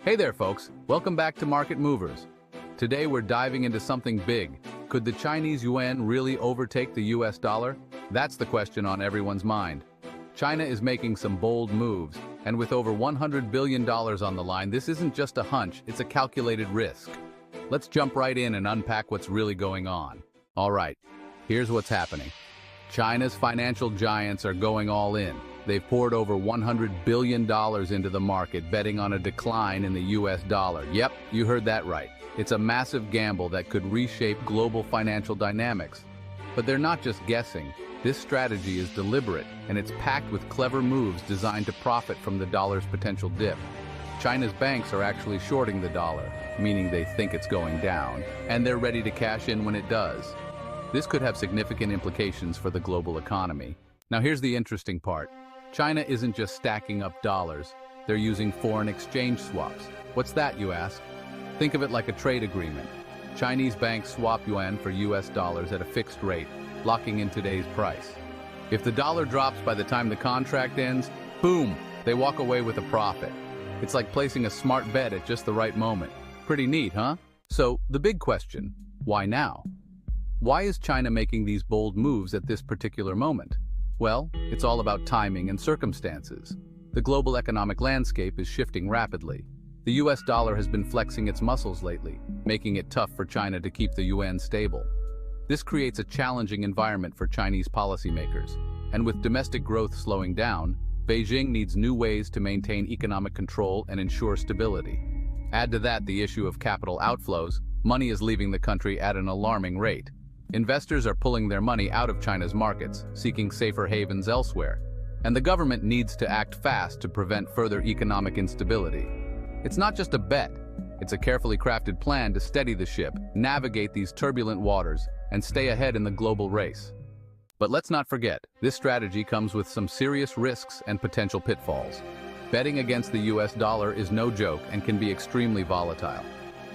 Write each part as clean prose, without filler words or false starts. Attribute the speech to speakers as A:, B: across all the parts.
A: Hey there, folks. Welcome back to Market Movers. Today we're diving into something big. Could the Chinese yuan really overtake the US dollar? That's the question on everyone's mind. China is making some bold moves, and with over $100 billion on the line, this isn't just a hunch, it's a calculated risk. Let's jump right in and unpack what's really going on. All right, here's what's happening. China's financial giants are going all in. They've poured over $100 billion into the market, betting on a decline in the US dollar. Yep, you heard that right. It's a massive gamble that could reshape global financial dynamics. But they're not just guessing. This strategy is deliberate, and it's packed with clever moves designed to profit from the dollar's potential dip. China's banks are actually shorting the dollar, meaning they think it's going down, and they're ready to cash in when it does. This could have significant implications for the global economy. Now here's the interesting part. China isn't just stacking up dollars, they're using foreign exchange swaps. What's that, you ask? Think of it like a trade agreement. Chinese banks swap yuan for US dollars at a fixed rate, locking in today's price. If the dollar drops by the time the contract ends, boom, they walk away with a profit. It's like placing a smart bet at just the right moment. Pretty neat, huh? So, the big question, why now? Why is China making these bold moves at this particular moment? Well, it's all about timing and circumstances. The global economic landscape is shifting rapidly. The US dollar has been flexing its muscles lately, making it tough for China to keep the yuan stable. This creates a challenging environment for Chinese policymakers, and with domestic growth slowing down, Beijing needs new ways to maintain economic control and ensure stability. Add to that the issue of capital outflows. Money is leaving the country at an alarming rate. Investors are pulling their money out of China's markets, seeking safer havens elsewhere. And the government needs to act fast to prevent further economic instability. It's not just a bet, it's a carefully crafted plan to steady the ship, navigate these turbulent waters, and stay ahead in the global race. But let's not forget, this strategy comes with some serious risks and potential pitfalls. Betting against the US dollar is no joke and can be extremely volatile.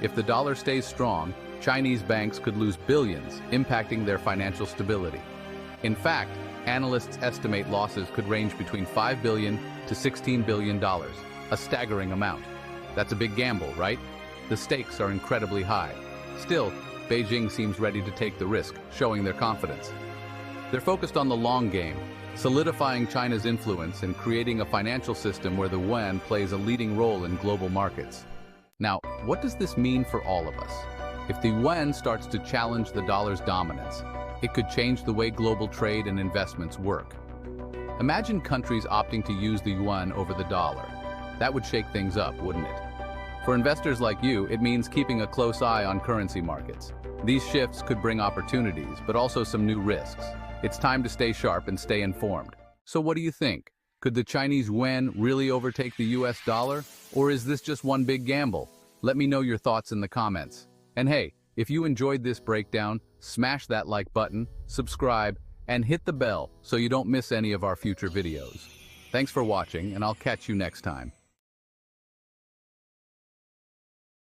A: If the dollar stays strong, Chinese banks could lose billions, impacting their financial stability. In fact, analysts estimate losses could range between $5 billion to $16 billion, a staggering amount. That's a big gamble, right? The stakes are incredibly high. Still, Beijing seems ready to take the risk, showing their confidence. They're focused on the long game, solidifying China's influence and creating a financial system where the yuan plays a leading role in global markets. Now, what does this mean for all of us? If the yuan starts to challenge the dollar's dominance, it could change the way global trade and investments work. Imagine countries opting to use the yuan over the dollar. That would shake things up, wouldn't it? For investors like you, it means keeping a close eye on currency markets. These shifts could bring opportunities, but also some new risks. It's time to stay sharp and stay informed. So what do you think? Could the Chinese yuan really overtake the US dollar? Or is this just one big gamble? Let me know your thoughts in the comments. And hey, if you enjoyed this breakdown, smash that like button, subscribe, and hit the bell so you don't miss any of our future videos. Thanks for watching, and I'll catch you next time.